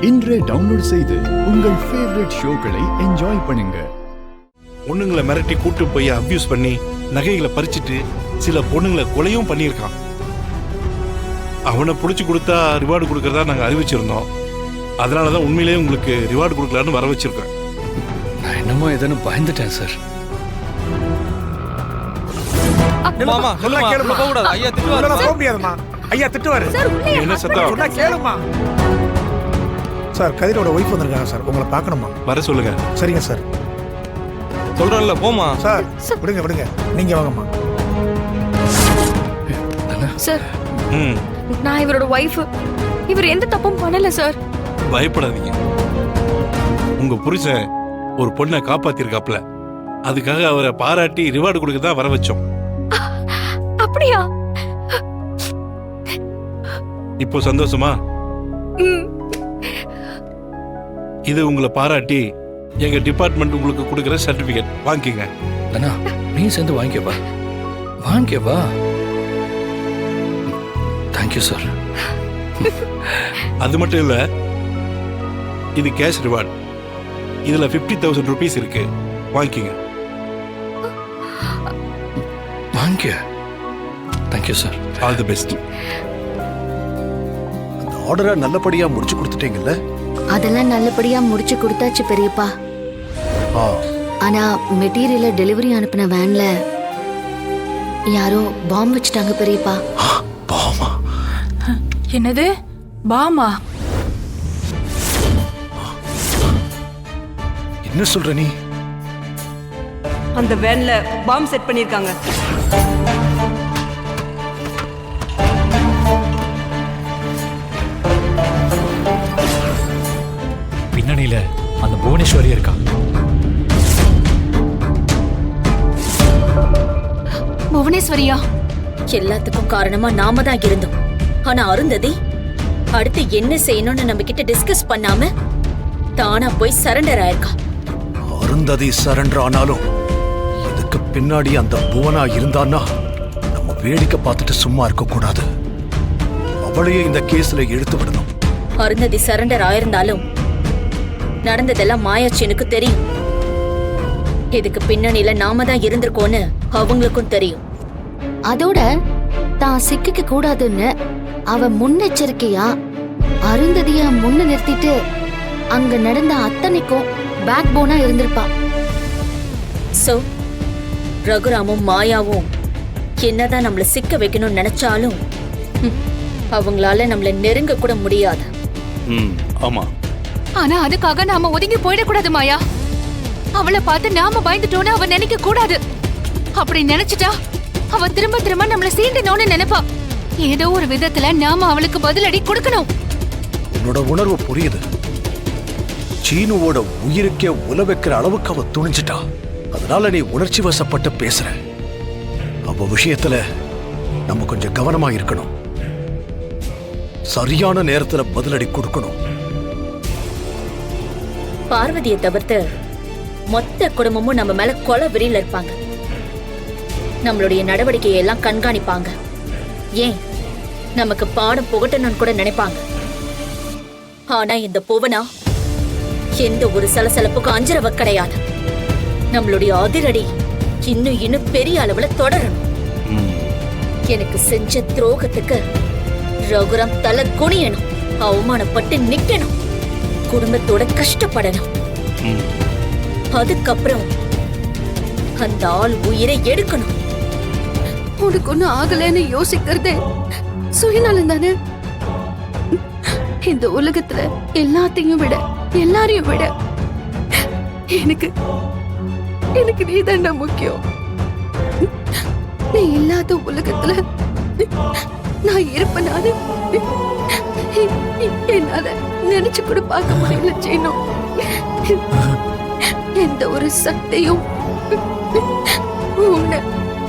இன்றே டவுன்லோட் செய்து உங்கள் ஃபேவரட் ஷோக்களை என்ஜாய் பண்ணுங்க. பொண்ணுங்களை மிரட்டி கூட்டு போய் அபியூஸ் பண்ணி நகைகளை பறிச்சுட்டு சில பொண்ணுங்களை கொலையும் பண்ணியிருக்கான். அவனை பிடிச்சி கொடுத்தா ரிவார்டு கொடுக்கறதா நாங்கள் அறிவிச்சிருந்தோம். அதனாலதான் உண்மையிலேயே உங்களுக்கு ரிவார்டு கொடுக்கலான்னு வர வச்சிருக்கேன். நான் என்னமோ எதனு பயந்துட்டேன் சார். என்ன சத்தம்? சார், கதிரோட ஒய்ஃப் வந்திருக்காங்க சார், உங்களை பார்க்கணுமா? வர சொல்லுங்க. சரிங்க சார். சொல்றேன்ல, போமா. சார் விடுங்க விடுங்க, நீங்க வாங்கம்மா. சார், நான் இவரோட ஒய்ஃப். இவர் எந்த தப்பும் பண்ணல சார். பயப்படாதீங்க. உங்க புருஷன் ஒரு பொண்ணை காப்பாத்திருக்காப்ல. அதுக்காக அவரை பாராட்டி ரிவார்டு கொடுக்க தான் வர வச்சோம். அப்படியா? இப்போ சந்தோஷமா? இது உங்களை பாராட்டி எங்க டிபார்ட்மெண்ட் உங்களுக்கு கொடுக்கிற சர்டிபிகேட். வாங்கிக்கங்க. அண்ணா, நீ சேர்ந்து வாங்கிக்கப்பா. வாங்கிக்கப்பா. Thank you sir. அது மட்டும் இல்ல, இது கேஷ் ரிவார்டு. இதுல 50,000 rupees இருக்கு. வாங்கிக்கங்க. வாங்கிக்க. Thank you sir. All the best. அந்த ஆர்டரை நல்லபடியா முடிச்சு கொடுத்துட்டீங்கல்ல? அதெல்லாம் நல்லபடியா முடிச்சு கொடுத்தாச்சு பெரியப்பா. ஆனா மெட்டீரியல டெலிவரி அனுப்பின வேன்ல யாரோ பாம் வச்சுட்டாங்க பெரியப்பா. பாமா? என்னது பாமா? என்ன சொல்ற நீ? அந்த வேன்ல பாம் செட் பண்ணிருக்காங்க. பின்னணியில அந்த புவனேஸ்வரி இருக்கா. புவனேஸ்வரியா? எல்லாத்துக்கும் காரணமா நாம தான் இருந்தோம். ஆனா அருந்ததி அடுத்து என்ன செய்யணும்னு நம்ம கிட்ட டிஸ்கஸ் பண்ணாம தானா போய் சரண்டர் ஆயிருக்கா. அருந்ததி சரண்டர் ஆனாலும் இதுக்கு பின்னாடி அந்த புவனா இருந்தான்னா நம்ம வேடிக்கை பார்த்துட்டு சும்மா இருக்க கூடாது. அவளையே இந்த கேஸ்ல இழுத்து விடணும். அருந்ததி சரண்டர் ஆயிருந்தாலும் நடந்ததெல்லாம் மாயாச்சினுக்கு தெரியும். இதுக்கு பின்னணியில நாம தான் இருந்திருக்கோன்னு அவங்களுக்கும் தெரியும். அதோட தான் சிக்கிக்க கூடாதுன்னு அவ முன்னெச்சரிக்கையா அருந்ததிய முன்ன நிறுத்திட்டு அங்க நடந்த அத்தனைக்கும் பேக் போனா இருந்திருப்பா. சோ ரகுராமும் மாயாவும் என்னதான் நம்மள சிக்க வைக்கணும்னு நினைச்சாலும் அவங்களால நம்மள நெருங்க கூட முடியாது. ஆமா. ஆனா அதுக்காக நாம ஒதுங்கி போயிடக்கூடாது மாயா. அவளை பார்த்து நாம பயந்துட்டோன்னு அவ நினைக்க கூடாது. அப்படி நினைச்சிட்டா அவ திரும்ப திரும்ப நம்மள சீண்டணும்னு நினைப்பா. ஏதோ ஒரு விதத்துல நாம அவளுக்கு பதிலடி கொடுக்கணும். உன்னோட உணர்வு புரியுது. சீனுவோட உயிருக்கே உல வைக்கிற அளவுக்கு அவ துணிஞ்சிட்டா. அதனால நீ உணர்ச்சி வசப்பட்டு பேசுற. அவ விஷயத்துல நம்ம கொஞ்சம் கவனமா இருக்கணும். சரியான நேரத்துல பதிலடி கொடுக்கணும். பார்வதியை தவிர்த்து மொத்த குடும்பமும் நம்ம மேல கொலை வெறியில இருப்பாங்க. நம்மளுடைய நடவடிக்கையை எல்லாம் கண்காணிப்பாங்க. ஏன் நமக்கு பாடம் புகட்டணும்னு கூட நினைப்பாங்க. ஆனா இந்த புவனா எந்த ஒரு சலசலப்புக்கும் அஞ்சரவ கிடையாது. நம்மளுடைய அதிரடி இன்னும் பெரிய அளவுல தொடரணும். எனக்கு செஞ்ச துரோகத்துக்கு ரகுராம் தலை குனியணும், அவமானப்பட்டு நிக்கணும், குடும்பத்தோட கஷ்டப்படணும். அதுக்கப்புறம் அந்த ஆள் உயிரை எடுக்கணும். உனக்கு ஒண்ணு ஆகலன்னு யோசிக்கிறதே சுயநலம் தானே. இந்த உலகத்துல எல்லாத்தையும் விட எல்லாரையும் விட எனக்கு நீ தாண்டா முக்கியம். நீ இல்லாத உலகத்துல நான் இருப்பனால என்னால நினைச்சு கூட பார்க்க முடியல சீனு. எந்த ஒரு சக்தியும் உன்னை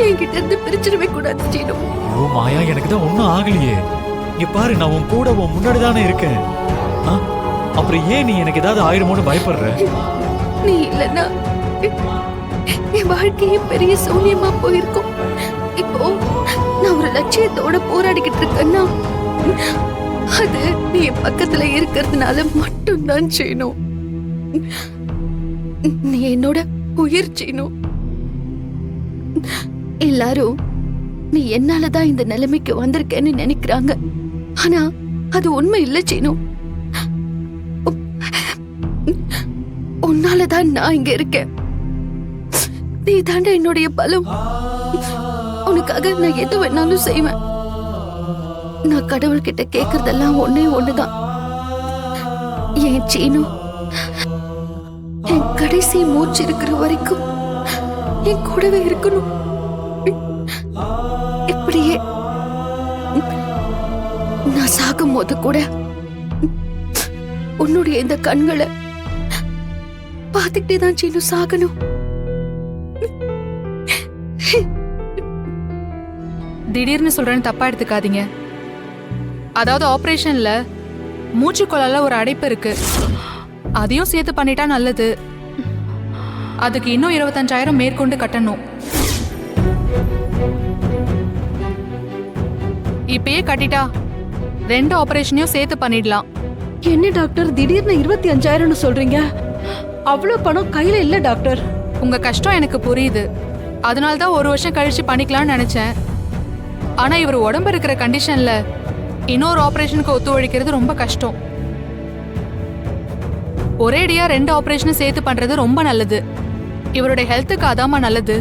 என்கிட்ட இருந்து பிரிச்சிடவே கூடாது சீனு. ஐயோ மாயா, எனக்கு தான் ஒன்னும் ஆகலையே. இங்க பாரு, நான் உன் கூட உன் முன்னாடி தானே இருக்கேன். அப்புறம் ஏன் நீ எனக்கு ஏதாவது ஆயிரமோன்னு பயப்படுற? நீ இல்லன்னா என் வாழ்க்கையே பெரிய சூன்யமா போயிருக்கும். இப்போ நான் ஒரு லட்சியத்தோட போராடிக்கிட்டு இருக்கேன்னா அது நீ என் பக்கத்துல இருக்கிறதுனால மட்டும்தான் செய்யணும். நீ என்னோட உயிர் செய்யணும். எல்லாரும் நீ என்னாலதான் இந்த நிலைமைக்கு வந்திருக்கேன்னு நினைக்கிறாங்க. ஆனா அது உண்மை இல்ல செய்யணும். உன்னாலதான் நான் இங்க இருக்கேன். நீ தாண்ட என்னுடைய பலம். உனக்காக நான் எது வேணாலும் செய்வேன். நான் கடவுள்கிட்ட கேக்குறதெல்லாம் ஒன்னே ஒண்ணுதான். என் சீனு என் கடைசி மூச்சு இருக்கிற வரைக்கும் என் கூடவே இருக்கணும். இப்படியே நான் சாகும் போது கூட உன்னுடைய இந்த கண்களை பார்த்துக்கிட்டே தான் சீனு சாகணும். திடீர்னு சொல்றேன்னு தப்பா எடுத்துக்காதீங்க. அதாவது ஆபரேஷன்ல மூச்சுக்குழால ஒரு அடைப்பு இருக்கு. அதையும் சேர்த்து பண்ணிட்டா நல்லது. அதுக்கு இன்னும் 25,000 மேற்கொண்டு கட்டணும். இப்பயே கட்டிட்டா 2 ஆபரேஷனையும் சேர்த்து பண்ணிடலாம். என்ன டாக்டர் திடீர்னு 25,000 சொல்றீங்க? அவ்வளவு பணம் கையில இல்ல டாக்டர். உங்க கஷ்டம் எனக்கு புரியுது. அதனால தான் 1 வருஷம் கழிச்சு பண்ணிக்கலாம்னு நினைச்சேன். ஆனா இவர் உடம்பு இருக்கிற கண்டிஷன்ல இன்னொரு ஆபரேஷனுக்கு ஒத்துழைக்கிறது ரொம்ப கஷ்டம். ஒரேடியா 2 ஆபரேஷனும் சேர்த்து பண்றது ரொம்ப நல்லது. இவருடைய ஹெல்த்துக்கு அதாமா நல்லது.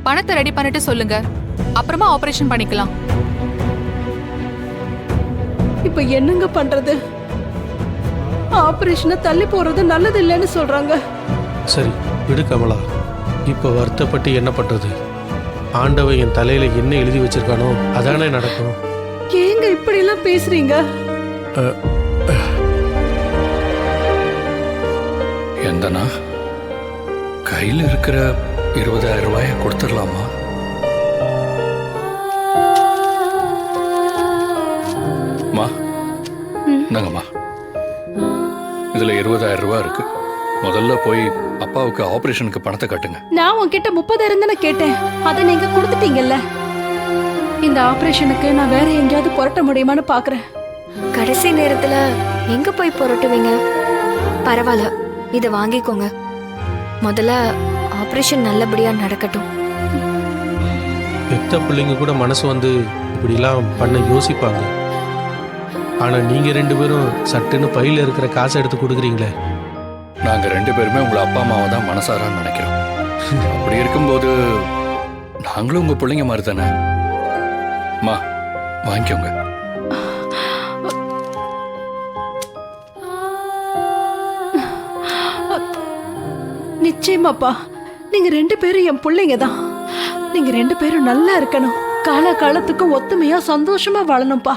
பணத்தை ரெடி பண்ணிட்டு சொல்லுங்க, அப்புறமா ஆபரேஷன் பண்ணிக்கலாம். இப்ப என்னங்க பண்றது? ஆபரேஷனை தள்ளி போறது நல்லது இல்லைன்னு சொல்றாங்க. சரி விடு கமலா, இப்போ வருத்தப்பட்டு என்ன பண்றது? ஆண்டவன் என் தலையில என்ன எழுதி வச்சிருக்கானோ அதானே நடக்கும். ஏங்க இப்படி எல்லாம் பேசுறீங்க? எந்தனா கையில் இருக்கிற 20,000 ரூபாயை கொடுத்துடலாமா? மா என்னங்கம்மா, இதுல 20,000 ரூபாய் இருக்கு. முதல்ல போய் அப்பாவுக்கு ஆபரேஷனுக்கு பணத்தை கட்டுங்க. நான் உன்கிட்ட 30,000 தானே கேட்டேன், அதை நீங்க கொடுத்துட்டீங்கல்ல. இந்த ஆபரேஷனுக்கு நான் வேற எங்கேயாவது புரட்ட முடியுமான்னு பாக்குறேன். கடைசி நேரத்துல எங்க போய் புரட்டுவீங்க? பரவாயில்ல, இத வாங்கிக்கோங்க. முதல்ல ஆபரேஷன் நல்லபடியா நடக்கட்டும். பெத்த பிள்ளைங்க கூட மனசு வந்து இப்படிலாம் பண்ண யோசிப்பாங்க. ஆனா நீங்க 2 பேரும் சட்டுன்னு பையில இருக்கிற காசை எடுத்து கொடுக்குறீங்களே. நாங்க 2 பேருமே உங்களை அப்பா அம்மாவை தான் மனசாரான்னு நினைக்கிறோம். அப்படி இருக்கும்போது நாங்களும் உங்க பிள்ளைங்க மாதிரி தானே. மா வாங்கிக்கோங்க. நிச்சயமாப்பா, நீங்க 2 பேரும் என் பிள்ளைங்க தான். நீங்க 2 பேரும் நல்லா இருக்கணும். கால காலத்துக்கும் ஒத்துமையா சந்தோஷமா வாழணும்ப்பா.